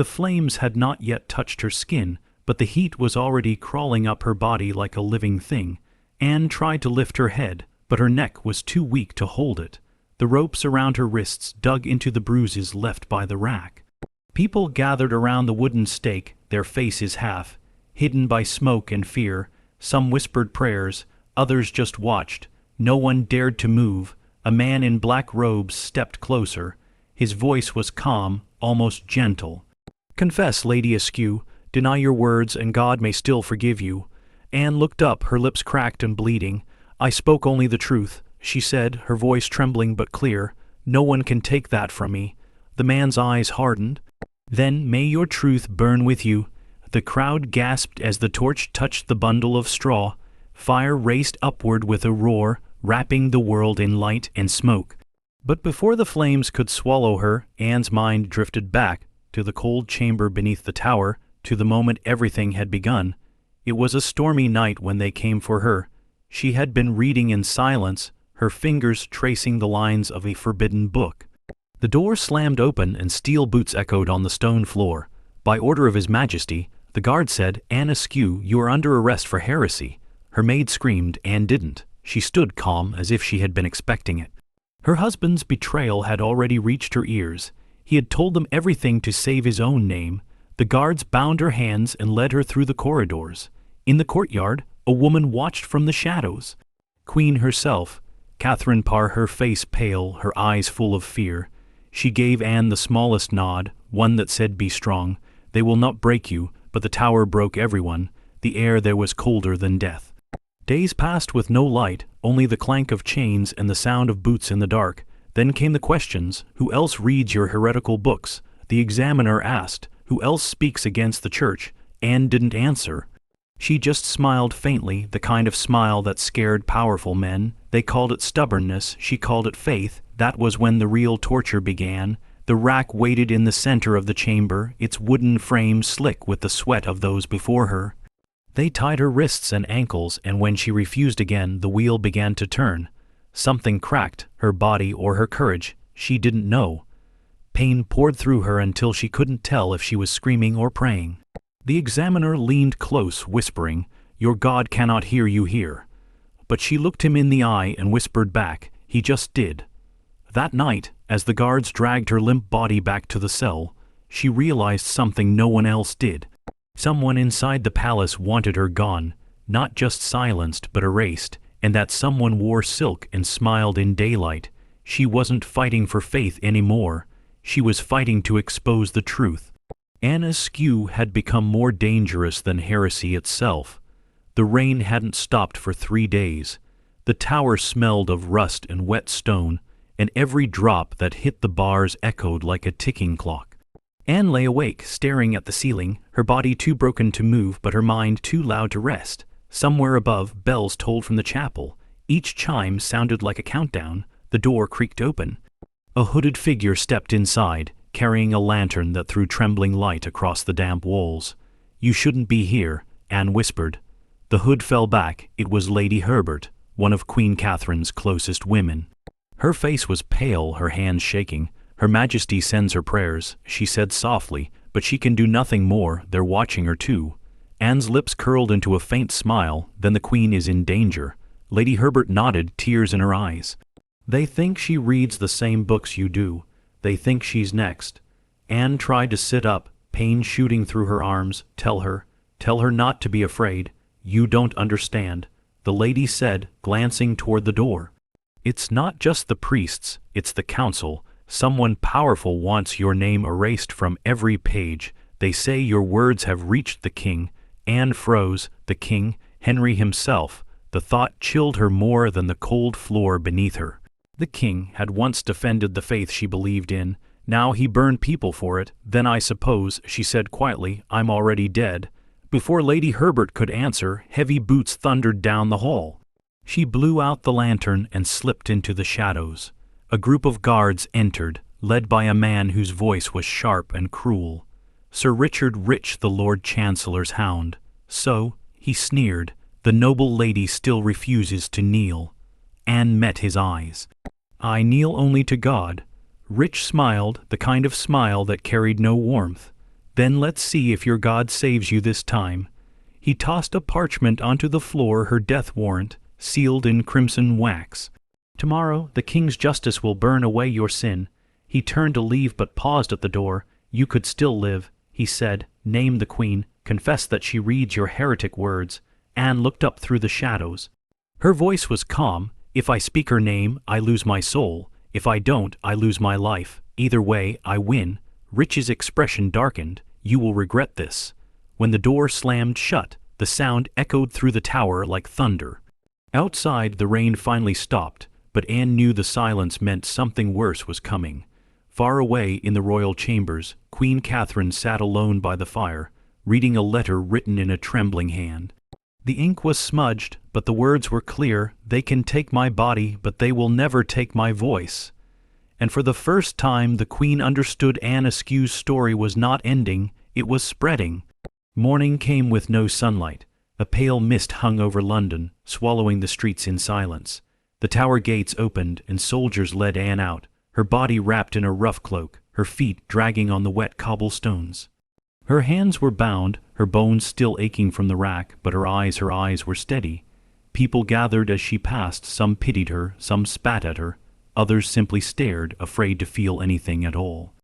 The flames had not yet touched her skin, but the heat was already crawling up her body like a living thing. Anne tried to lift her head, but her neck was too weak to hold it. The ropes around her wrists dug into the bruises left by the rack. People gathered around the wooden stake, their faces half hidden by smoke and fear. Some whispered prayers, others just watched. No one dared to move. A man in black robes stepped closer. His voice was calm, almost gentle. "Confess, Lady Askew. Deny your words, and God may still forgive you." Anne looked up, her lips cracked and bleeding. "I spoke only the truth," she said, her voice trembling but clear. "No one can take that from me." The man's eyes hardened. "Then may your truth burn with you." The crowd gasped as the torch touched the bundle of straw. Fire raced upward with a roar, wrapping the world in light and smoke. But before the flames could swallow her, Anne's mind drifted back to the cold chamber beneath the tower, to the moment everything had begun. It was a stormy night when they came for her. She had been reading in silence, her fingers tracing the lines of a forbidden book. The door slammed open and steel boots echoed on the stone floor. By order of His Majesty, the guard said, "Anne Askew, you are under arrest for heresy." Her maid screamed. Anne didn't. She stood calm, as if she had been expecting it. Her husband's betrayal had already reached her ears. He had told them everything to save his own name. The guards bound her hands and led her through the corridors. In the courtyard, a woman watched from the shadows. Queen herself, Katherine Parr, her face pale, her eyes full of fear. She gave Anne the smallest nod, one that said, "Be strong. They will not break you," but the tower broke everyone. The air there was colder than death. Days passed with no light, only the clank of chains and the sound of boots in the dark. Then came the questions. Who else reads your heretical books? The examiner asked. Who else speaks against the church? Anne didn't answer. She just smiled faintly, the kind of smile that scared powerful men. They called it stubbornness, she called it faith. That was when the real torture began. The rack waited in the center of the chamber, its wooden frame slick with the sweat of those before her. They tied her wrists and ankles, and when she refused again, the wheel began to turn. Something cracked, her body or her courage. She didn't know. Pain poured through her until she couldn't tell if she was screaming or praying. The examiner leaned close, whispering, "Your God cannot hear you here." But she looked him in the eye and whispered back, "He just did." That night, as the guards dragged her limp body back to the cell, she realized something no one else did. Someone inside the palace wanted her gone, not just silenced but erased, and that someone wore silk and smiled in daylight. She wasn't fighting for faith anymore. She was fighting to expose the truth. Anne Askew had become more dangerous than heresy itself. The rain hadn't stopped for 3 days. The tower smelled of rust and wet stone, and every drop that hit the bars echoed like a ticking clock. Anne lay awake, staring at the ceiling, her body too broken to move but her mind too loud to rest. Somewhere above, bells tolled from the chapel. Each chime sounded like a countdown. The door creaked open. A hooded figure stepped inside, carrying a lantern that threw trembling light across the damp walls. "You shouldn't be here," Anne whispered. The hood fell back. It was Lady Herbert, one of Queen Katherine's closest women. Her face was pale, her hands shaking. "Her Majesty sends her prayers," she said softly, "but she can do nothing more. They're watching her too." Anne's lips curled into a faint smile. "Then the Queen is in danger." Lady Herbert nodded, tears in her eyes. "They think she reads the same books you do. They think she's next." Anne tried to sit up, pain shooting through her arms. Tell her not to be afraid. You don't understand," the lady said, glancing toward the door. "It's not just the priests, it's the council. Someone powerful wants your name erased from every page. They say your words have reached the king." Anne froze. The king, Henry himself. The thought chilled her more than the cold floor beneath her. The king had once defended the faith she believed in. Now he burned people for it. "Then I suppose," she said quietly, "I'm already dead." Before Lady Herbert could answer, heavy boots thundered down the hall. She blew out the lantern and slipped into the shadows. A group of guards entered, led by a man whose voice was sharp and cruel. Sir Richard Rich, the Lord Chancellor's hound. "So," he sneered, "the noble lady still refuses to kneel." Anne met his eyes. "I kneel only to God." Rich smiled, the kind of smile that carried no warmth. Then let's see if your God saves you this time." He tossed a parchment onto the floor, her death warrant, sealed in crimson wax. "Tomorrow the king's justice will burn away your sin." He turned to leave but paused at the door. "You could still live," he said. "Name the queen. Confess that she reads your heretic words." Anne looked up through the shadows. Her voice was calm. "If I speak her name, I lose my soul. If I don't, I lose my life. Either way, I win." Rich's expression darkened. "You will regret this." When the door slammed shut, the sound echoed through the tower like thunder. Outside, the rain finally stopped, but Anne knew the silence meant something worse was coming. Far away in the royal chambers, Queen Katherine sat alone by the fire, reading a letter written in a trembling hand. The ink was smudged, but the words were clear. "They can take my body, but they will never take my voice." And for the first time the Queen understood Anne Askew's story was not ending, it was spreading. Morning came with no sunlight. A pale mist hung over London, swallowing the streets in silence. The tower gates opened and soldiers led Anne out, her body wrapped in a rough cloak, her feet dragging on the wet cobblestones. Her hands were bound, her bones still aching from the rack, but her eyes were steady. People gathered as she passed, some pitied her, some spat at her, others simply stared, afraid to feel anything at all.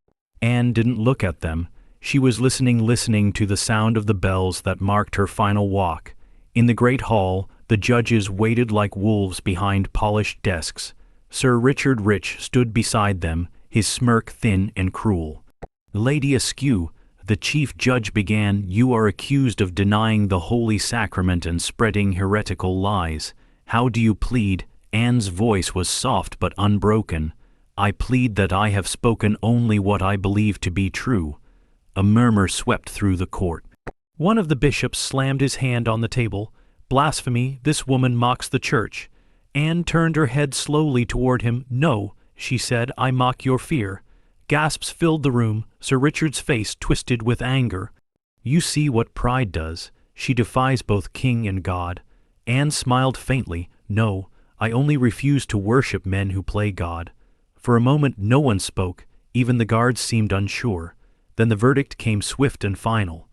Anne didn't look at them. She was listening to the sound of the bells that marked her final walk. In the great hall, the judges waited like wolves behind polished desks. Sir Richard Rich stood beside them, his smirk thin and cruel. "Lady Askew," the chief judge began, "you are accused of denying the holy sacrament and spreading heretical lies. How do you plead?" Anne's voice was soft but unbroken. "I plead that I have spoken only what I believe to be true." A murmur swept through the court. One of the bishops slammed his hand on the table. "Blasphemy, this woman mocks the church." Anne turned her head slowly toward him. "No," she said, "I mock your fear." Gasps filled the room. Sir Richard's face twisted with anger. "You see what pride does. She defies both king and God." Anne smiled faintly. "No, I only refuse to worship men who play God." For a moment no one spoke. Even the guards seemed unsure. Then the verdict came swift and final.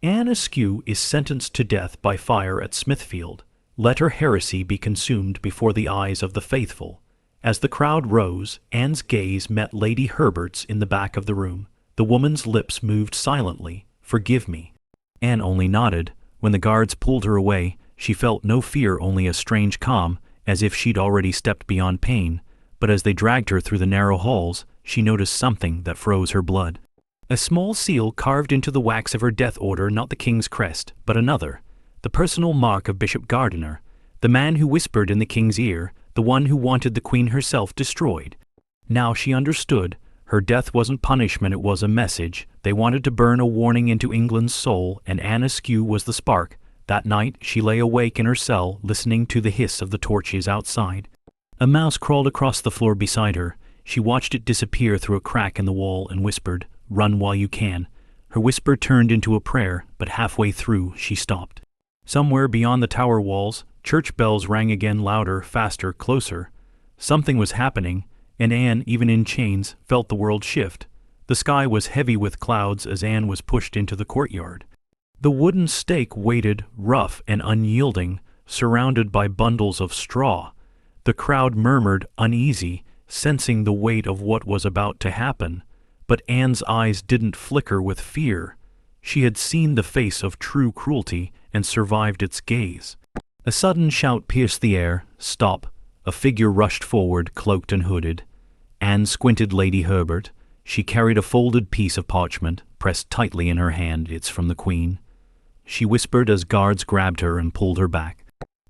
Anne Askew is sentenced to death by fire at Smithfield. Let her heresy be consumed before the eyes of the faithful. As the crowd rose, Anne's gaze met Lady Herbert's in the back of the room. The woman's lips moved silently. "Forgive me." Anne only nodded. When the guards pulled her away, she felt no fear, only a strange calm, as if she'd already stepped beyond pain. But as they dragged her through the narrow halls, she noticed something that froze her blood. A small seal carved into the wax of her death order, not the king's crest, but another. The personal mark of Bishop Gardiner, the man who whispered in the king's ear, the one who wanted the queen herself destroyed. Now she understood. Her death wasn't punishment, it was a message. They wanted to burn a warning into England's soul, and Anne Askew was the spark. That night she lay awake in her cell, listening to the hiss of the torches outside. A mouse crawled across the floor beside her. She watched it disappear through a crack in the wall and whispered, "Run while you can." Her whisper turned into a prayer, but halfway through she stopped. Somewhere beyond the tower walls, church bells rang again, louder, faster, closer. Something was happening, and Anne, even in chains, felt the world shift. The sky was heavy with clouds as Anne was pushed into the courtyard. The wooden stake waited, rough and unyielding, surrounded by bundles of straw. The crowd murmured, uneasy, sensing the weight of what was about to happen. But Anne's eyes didn't flicker with fear. She had seen the face of true cruelty and survived its gaze. A sudden shout pierced the air. "Stop!" A figure rushed forward, cloaked and hooded. Anne squinted Lady Herbert. She carried a folded piece of parchment, pressed tightly in her hand. "It's from the Queen." She whispered as guards grabbed her and pulled her back.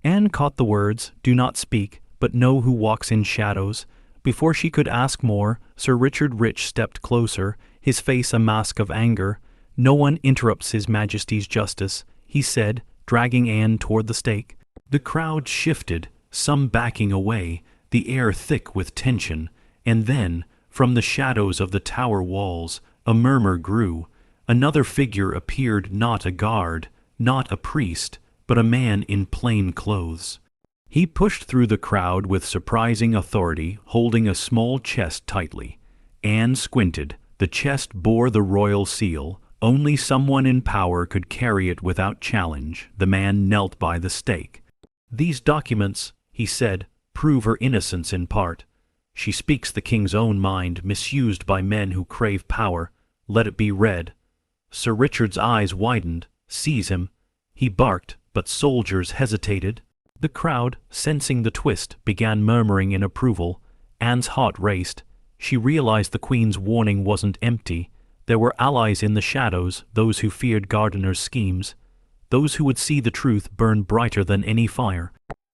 Anne caught the words, "Do not speak, but know who walks in shadows." Before she could ask more, Sir Richard Rich stepped closer, his face a mask of anger. "No one interrupts His Majesty's justice," he said, dragging Anne toward the stake. The crowd shifted, some backing away, the air thick with tension, and then, from the shadows of the tower walls, a murmur grew. Another figure appeared, not a guard, not a priest, but a man in plain clothes. He pushed through the crowd with surprising authority, holding a small chest tightly. Anne squinted. The chest bore the royal seal, Only someone in power could carry it without challenge. The man knelt by the stake. "These documents," he said, "prove her innocence in part. She speaks the king's own mind, misused by men who crave power. Let it be read." Sir Richard's eyes widened. "Seize him." He barked, but soldiers hesitated. The crowd, sensing the twist, began murmuring in approval. Anne's heart raced. She realized the Queen's warning wasn't empty. There were allies in the shadows, those who feared Gardiner's schemes, those who would see the truth burn brighter than any fire.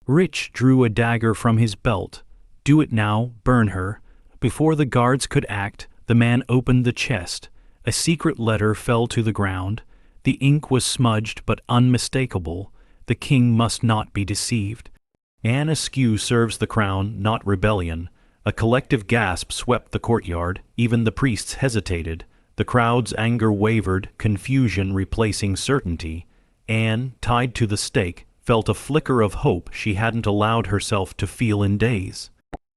Rich drew a dagger from his belt. "Do it now, burn her." Before the guards could act, the man opened the chest. A secret letter fell to the ground. The ink was smudged but unmistakable. The king must not be deceived. Anne Askew serves the crown, not rebellion. A collective gasp swept the courtyard. Even the priests hesitated. The crowd's anger wavered, confusion replacing certainty. Anne, tied to the stake, felt a flicker of hope she hadn't allowed herself to feel in days.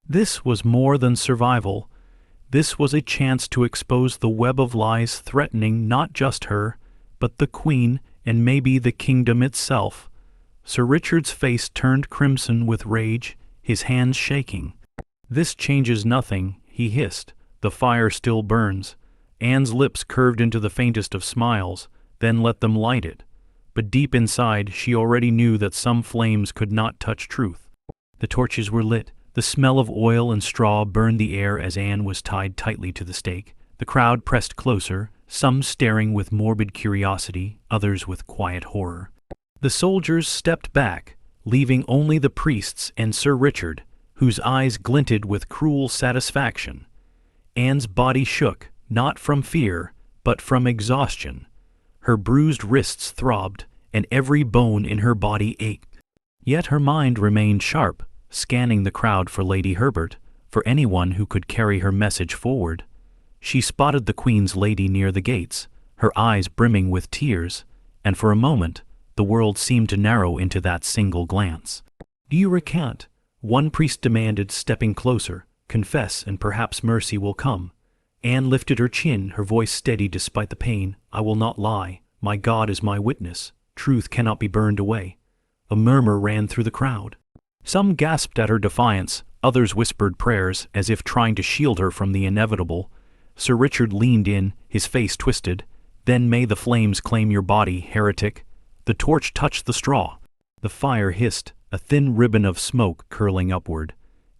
This was more than survival. This was a chance to expose the web of lies threatening not just her, but the Queen and maybe the kingdom itself. Sir Richard's face turned crimson with rage, his hands shaking. "This changes nothing," he hissed. "The fire still burns." Anne's lips curved into the faintest of smiles, then let them light it. But deep inside, she already knew that some flames could not touch truth. The torches were lit. The smell of oil and straw burned the air as Anne was tied tightly to the stake. The crowd pressed closer, some staring with morbid curiosity, others with quiet horror. The soldiers stepped back, leaving only the priests and Sir Richard, whose eyes glinted with cruel satisfaction. Anne's body shook, not from fear, but from exhaustion. Her bruised wrists throbbed, and every bone in her body ached. Yet her mind remained sharp, scanning the crowd for Lady Herbert, for anyone who could carry her message forward. She spotted the Queen's lady near the gates, her eyes brimming with tears, and for a moment the world seemed to narrow into that single glance. "Do you recant?" one priest demanded, stepping closer. "Confess, and perhaps mercy will come." Anne lifted her chin, her voice steady despite the pain. "I will not lie. My God is my witness. Truth cannot be burned away." A murmur ran through the crowd. Some gasped at her defiance, others whispered prayers, as if trying to shield her from the inevitable. Sir Richard leaned in, his face twisted. "Then may the flames claim your body, heretic." The torch touched the straw. The fire hissed, a thin ribbon of smoke curling upward.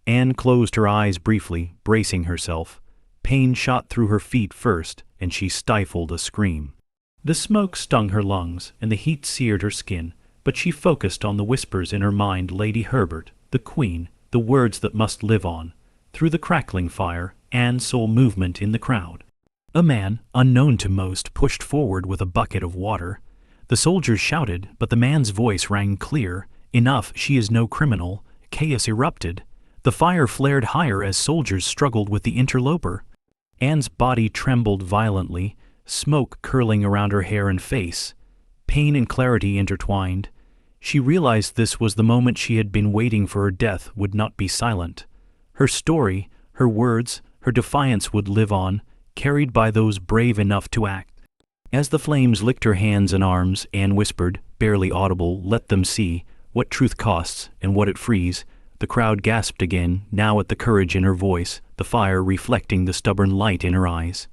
Anne closed her eyes briefly, bracing herself. Pain shot through her feet first, and she stifled a scream. The smoke stung her lungs, and the heat seared her skin, but she focused on the whispers in her mind: Lady Herbert, the Queen, the words that must live on. Through the crackling fire, Anne saw movement in the crowd. A man, unknown to most, pushed forward with a bucket of water. The soldiers shouted, but the man's voice rang clear. "Enough, she is no criminal." Chaos erupted. The fire flared higher as soldiers struggled with the interloper. Anne's body trembled violently, smoke curling around her hair and face. Pain and clarity intertwined. She realized this was the moment she had been waiting for. Her death would not be silent. Her story, her words, her defiance would live on, carried by those brave enough to act. As the flames licked her hands and arms, Anne whispered, barely audible, "Let them see what truth costs and what it frees." The crowd gasped again, now at the courage in her voice, the fire reflecting the stubborn light in her eyes.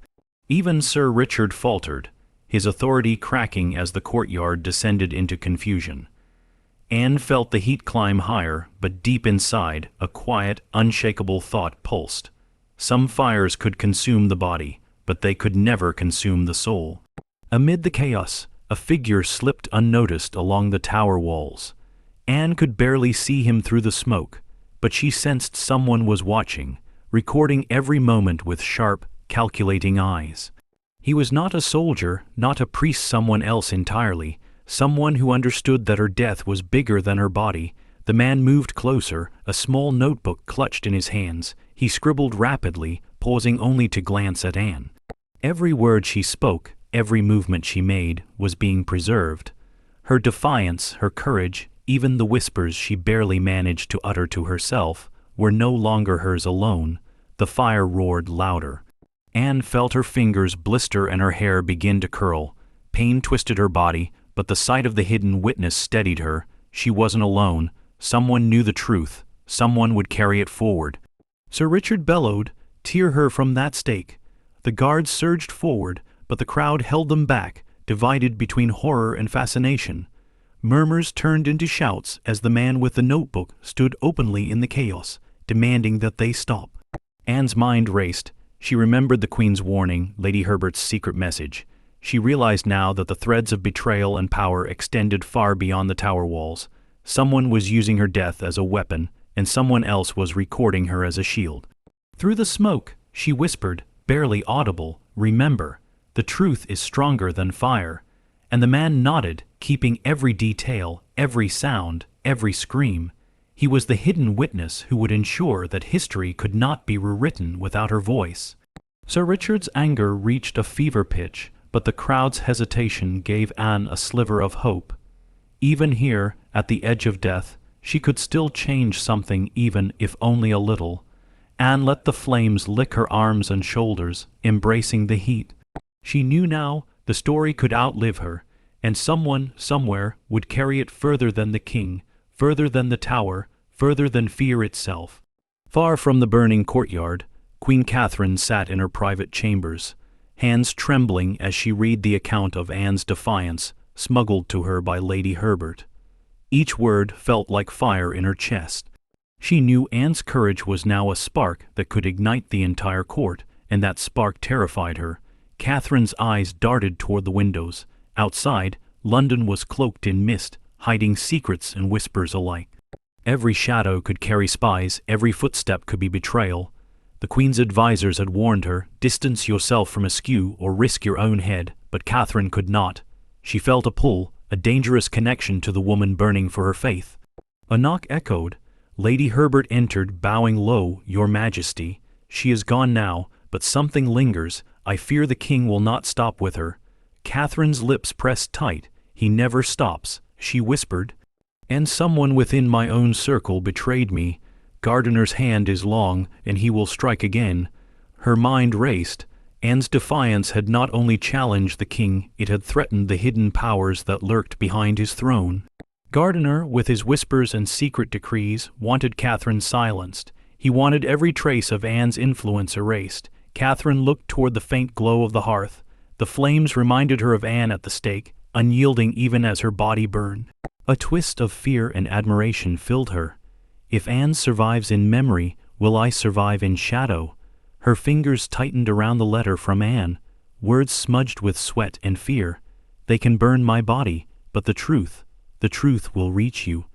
Even Sir Richard faltered, his authority cracking as the courtyard descended into confusion. Anne felt the heat climb higher, but deep inside, a quiet, unshakable thought pulsed. Some fires could consume the body, but they could never consume the soul. Amid the chaos, a figure slipped unnoticed along the tower walls. Anne could barely see him through the smoke, but she sensed someone was watching, recording every moment with sharp, calculating eyes. He was not a soldier, not a priest, someone else entirely, someone who understood that her death was bigger than her body. The man moved closer, a small notebook clutched in his hands. He scribbled rapidly, pausing only to glance at Anne. Every word she spoke, every movement she made, was being preserved. Her defiance, her courage, even the whispers she barely managed to utter to herself, were no longer hers alone. The fire roared louder. Anne felt her fingers blister and her hair begin to curl. Pain twisted her body, but the sight of the hidden witness steadied her. She wasn't alone. Someone knew the truth. Someone would carry it forward. Sir Richard bellowed, "Tear her from that stake." The guards surged forward, but the crowd held them back, divided between horror and fascination. Murmurs turned into shouts as the man with the notebook stood openly in the chaos, demanding that they stop. Anne's mind raced. She remembered the Queen's warning, Lady Herbert's secret message. She realized now that the threads of betrayal and power extended far beyond the tower walls. Someone was using her death as a weapon, and someone else was recording her as a shield. Through the smoke, she whispered, barely audible, "Remember, the truth is stronger than fire." And the man nodded, keeping every detail, every sound, every scream. He was the hidden witness who would ensure that history could not be rewritten without her voice. Sir Richard's anger reached a fever pitch, but the crowd's hesitation gave Anne a sliver of hope. Even here, at the edge of death, she could still change something, even if only a little. Anne let the flames lick her arms and shoulders, embracing the heat. She knew now the story could outlive her, and someone, somewhere, would carry it further than the king, further than the tower, further than fear itself. Far from the burning courtyard, Queen Katherine sat in her private chambers, hands trembling as she read the account of Anne's defiance, smuggled to her by Lady Herbert. Each word felt like fire in her chest. She knew Anne's courage was now a spark that could ignite the entire court, and that spark terrified her. Catherine's eyes darted toward the windows. Outside, London was cloaked in mist, hiding secrets and whispers alike. Every shadow could carry spies, every footstep could be betrayal. The Queen's advisers had warned her, "Distance yourself from Askew or risk your own head," but Katherine could not. She felt a pull, a dangerous connection to the woman burning for her faith. A knock echoed. Lady Herbert entered, bowing low. "Your Majesty." "She is gone now, but something lingers. I fear the king will not stop with her." Catherine's lips pressed tight. "He never stops," she whispered. "And someone within my own circle betrayed me. Gardiner's hand is long, and he will strike again." Her mind raced. Anne's defiance had not only challenged the king, it had threatened the hidden powers that lurked behind his throne. Gardiner, with his whispers and secret decrees, wanted Katherine silenced. He wanted every trace of Anne's influence erased. Katherine looked toward the faint glow of the hearth. The flames reminded her of Anne at the stake, unyielding even as her body burned. A twist of fear and admiration filled her. If Anne survives in memory, will I survive in shadow? Her fingers tightened around the letter from Anne, words smudged with sweat and fear. "They can burn my body, but the truth will reach you."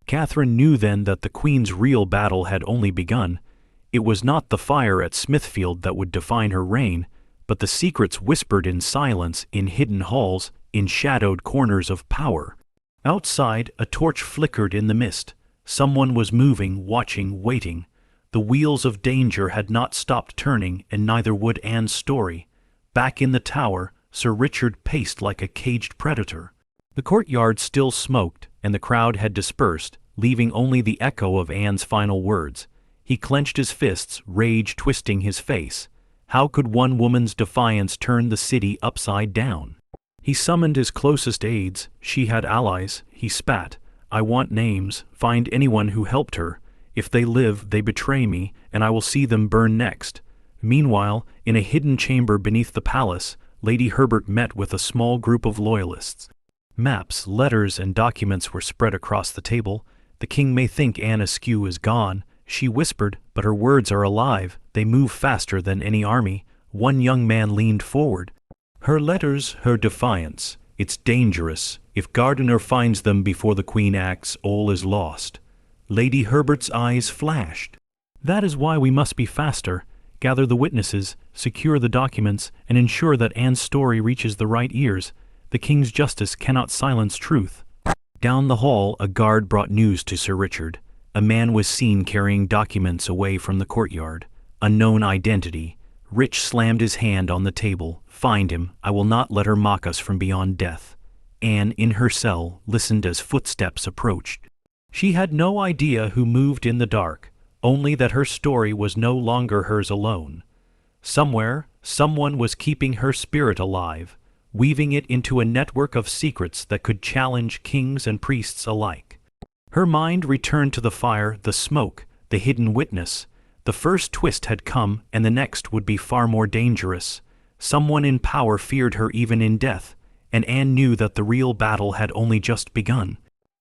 Katherine knew then that the Queen's real battle had only begun. It was not the fire at Smithfield that would define her reign, but the secrets whispered in silence, in hidden halls, in shadowed corners of power. Outside, a torch flickered in the mist. Someone was moving, watching, waiting. The wheels of danger had not stopped turning, and neither would Anne's story. Back in the tower, Sir Richard paced like a caged predator. The courtyard still smoked, and the crowd had dispersed, leaving only the echo of Anne's final words. He clenched his fists, rage twisting his face. How could one woman's defiance turn the city upside down? He summoned his closest aides. She had allies. He spat. "I want names. Find anyone who helped her. If they live, they betray me, and I will see them burn next." Meanwhile, in a hidden chamber beneath the palace, Lady Herbert met with a small group of loyalists. Maps, letters, and documents were spread across the table. "The king may think Anne Askew is gone," she whispered, "but her words are alive. They move faster than any army." One young man leaned forward. "Her letters, her defiance. It's dangerous. If Gardiner finds them before the Queen acts, all is lost." Lady Herbert's eyes flashed. "That is why we must be faster. Gather the witnesses, secure the documents, and ensure that Anne's story reaches the right ears. The king's justice cannot silence truth." Down the hall, a guard brought news to Sir Richard. A man was seen carrying documents away from the courtyard. Unknown identity. Rich slammed his hand on the table. "Find him. I will not let her mock us from beyond death." Anne, in her cell, listened as footsteps approached. She had no idea who moved in the dark, only that her story was no longer hers alone. Somewhere, Someone was keeping her spirit alive, weaving it into a network of secrets that could challenge kings and priests alike. Her mind returned to the fire, the smoke, the hidden witness. The first twist had come, and the next would be far more dangerous. Someone in power feared her even in death, and Anne knew that the real battle had only just begun.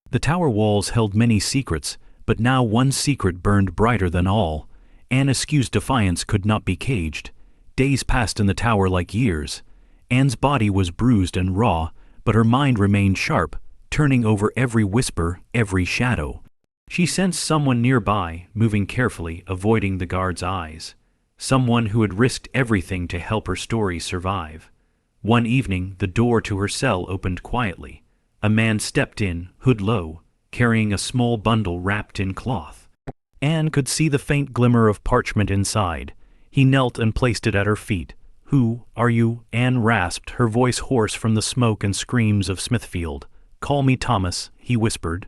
The tower walls held many secrets, but now one secret burned brighter than all. Anne Askew's defiance could not be caged. Days passed in the tower like years. Anne's body was bruised and raw, but her mind remained sharp, turning over every whisper, every shadow. She sensed someone nearby, moving carefully, avoiding the guard's eyes. Someone who had risked everything to help her story survive. One evening, the door to her cell opened quietly. A man stepped in, hood low, carrying a small bundle wrapped in cloth. Anne could see the faint glimmer of parchment inside. He knelt and placed it at her feet. "Who are you?" Anne rasped, her voice hoarse from the smoke and screams of Smithfield. "Call me Thomas," he whispered.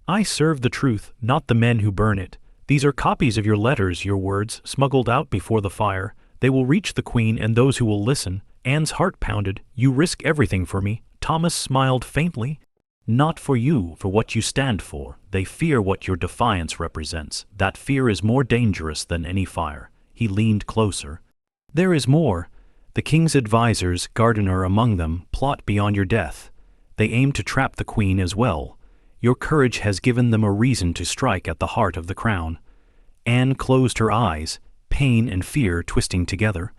"I serve the truth, not the men who burn it. These are copies of your letters, your words, smuggled out before the fire. They will reach the Queen and those who will listen." Anne's heart pounded. "You risk everything for me." Thomas smiled faintly. "Not for you, for what you stand for. They fear what your defiance represents. That fear is more dangerous than any fire." He leaned closer. "There is more. The king's advisers, Gardiner among them, plot beyond your death. They aim to trap the Queen as well. Your courage has given them a reason to strike at the heart of the crown." Anne closed her eyes, pain and fear twisting together.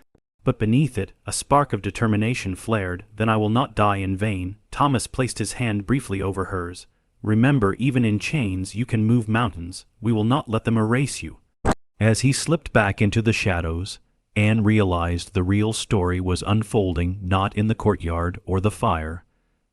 But beneath it, a spark of determination flared. "Then I will not die in vain." Thomas placed his hand briefly over hers. "Remember, even in chains, you can move mountains. We will not let them erase you." As he slipped back into the shadows, Anne realized the real story was unfolding not in the courtyard or the fire,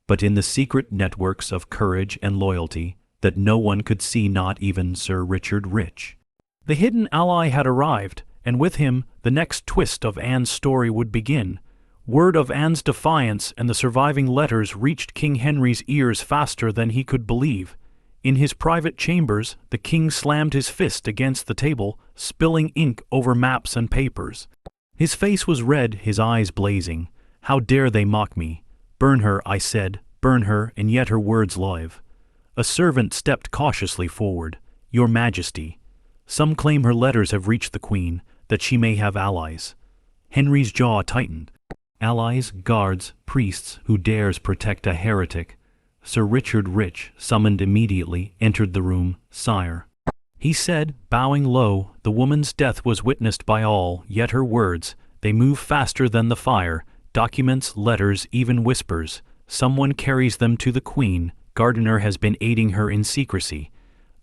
but in the secret networks of courage and loyalty that no one could see, not even Sir Richard Rich. The hidden ally had arrived, and with him the next twist of Anne's story would begin. Word of Anne's defiance and the surviving letters reached King Henry's ears faster than he could believe. In his private chambers, the king slammed his fist against the table, spilling ink over maps and papers. His face was red, his eyes blazing. "How dare they mock me? Burn her," I said, "burn her," and yet her words live. A servant stepped cautiously forward. "Your Majesty, some claim her letters have reached the Queen, that she may have allies." Henry's jaw tightened. "Allies, guards, priests, who dares protect a heretic?" Sir Richard Rich, summoned immediately, entered the room. "Sire," he said, bowing low, "the woman's death was witnessed by all, yet her words, they move faster than the fire. Documents, letters, even whispers. Someone carries them to the Queen. Gardiner has been aiding her in secrecy."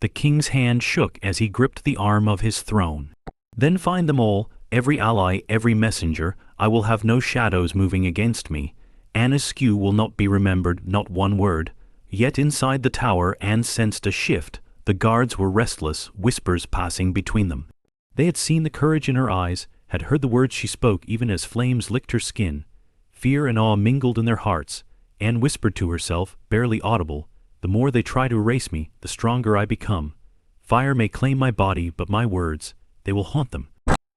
The king's hand shook as he gripped the arm of his throne. "Then find them all, every ally, every messenger. I will have no shadows moving against me. Anne Askew will not be remembered, not one word." Yet inside the tower Anne sensed a shift. The guards were restless, whispers passing between them. They had seen the courage in her eyes, had heard the words she spoke even as flames licked her skin. Fear and awe mingled in their hearts. Anne whispered to herself, barely audible, "The more they try to erase me, the stronger I become. Fire may claim my body, but my words, they will haunt them."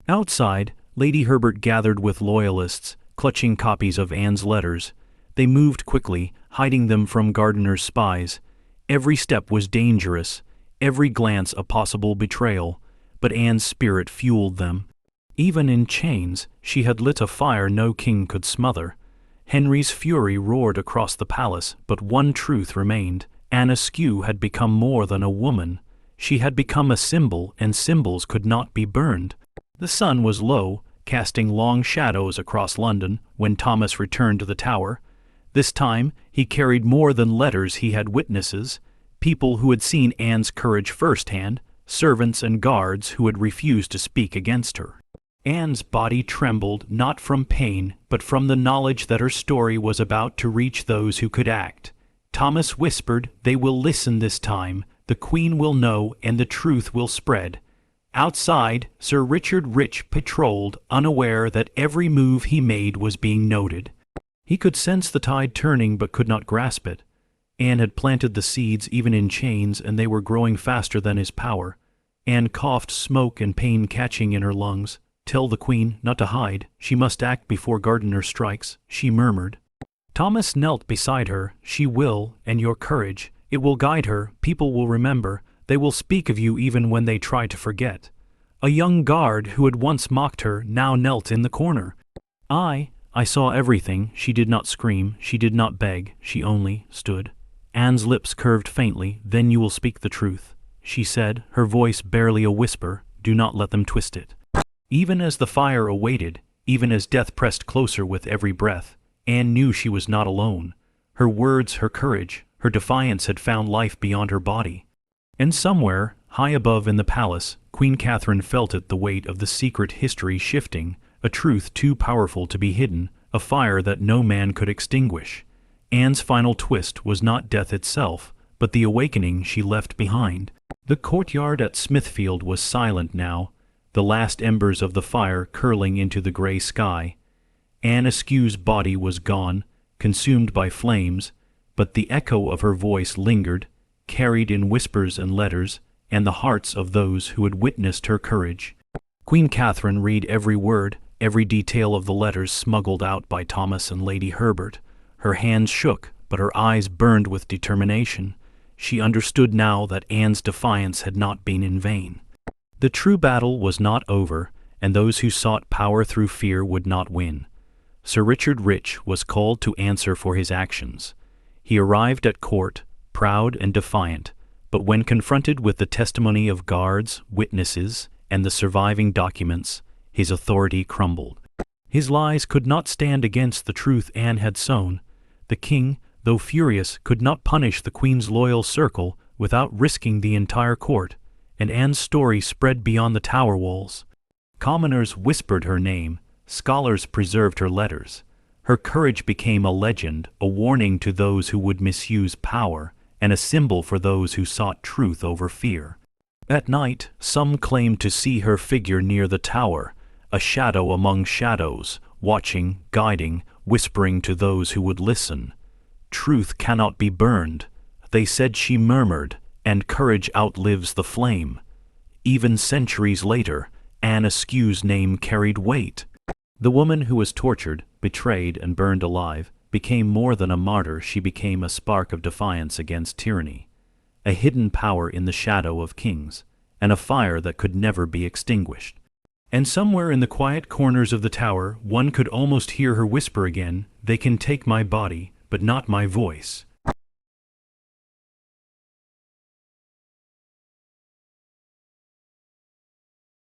Outside, Lady Herbert gathered with loyalists, clutching copies of Anne's letters. They moved quickly, hiding them from Gardiner's spies. Every step was dangerous, every glance a possible betrayal, but Anne's spirit fueled them. Even in chains, she had lit a fire no king could smother. Henry's fury roared across the palace, but one truth remained. Anne Askew had become more than a woman. She had become a symbol, and symbols could not be burned. The sun was low, casting long shadows across London, when Thomas returned to the tower. This time, he carried more than letters. He had witnesses, people who had seen Anne's courage firsthand, servants and guards who had refused to speak against her. Anne's body trembled, not from pain, but from the knowledge that her story was about to reach those who could act. Thomas whispered, "They will listen this time. The Queen will know, and the truth will spread." Outside, Sir Richard Rich patrolled, unaware that every move he made was being noted. He could sense the tide turning but could not grasp it. Anne had planted the seeds even in chains, and they were growing faster than his power. Anne coughed, smoke and pain catching in her lungs. "Tell the Queen not to hide. She must act before Gardiner strikes," she murmured. Thomas knelt beside her. "She will, and your courage, it will guide her. People will remember. They will speak of you even when they try to forget." A young guard who had once mocked her now knelt in the corner. I saw everything." She did not scream, she did not beg, she only stood. Anne's lips curved faintly. "Then you will speak the truth," she said, her voice barely a whisper. "Do not let them twist it." Even as the fire awaited, even as death pressed closer with every breath, Anne knew she was not alone. Her words, her courage, her defiance had found life beyond her body. And somewhere, high above in the palace, Queen Katherine felt it, the weight of the secret history shifting, a truth too powerful to be hidden, a fire that no man could extinguish. Anne's final twist was not death itself, but the awakening she left behind. The courtyard at Smithfield was silent now, the last embers of the fire curling into the gray sky. Anne Askew's body was gone, consumed by flames, but the echo of her voice lingered, carried in whispers and letters, and the hearts of those who had witnessed her courage. Queen Katherine read every word, every detail of the letters smuggled out by Thomas and Lady Herbert. Her hands shook, but her eyes burned with determination. She understood now that Anne's defiance had not been in vain. The true battle was not over, and those who sought power through fear would not win. Sir Richard Rich was called to answer for his actions. He arrived at court, proud and defiant, but when confronted with the testimony of guards, witnesses, and the surviving documents, his authority crumbled. His lies could not stand against the truth Anne had sown. The king, though furious, could not punish the Queen's loyal circle without risking the entire court, and Anne's story spread beyond the tower walls. Commoners whispered her name, scholars preserved her letters. Her courage became a legend, a warning to those who would misuse power, and a symbol for those who sought truth over fear. At night, some claimed to see her figure near the tower, a shadow among shadows, watching, guiding, whispering to those who would listen. "Truth cannot be burned," they said. She murmured, "and courage outlives the flame." Even centuries later, Anne Askew's name carried weight. The woman who was tortured, betrayed, and burned alive became more than a martyr. She became a spark of defiance against tyranny, a hidden power in the shadow of kings, and a fire that could never be extinguished. And somewhere in the quiet corners of the tower, one could almost hear her whisper again, "They can take my body, but not my voice."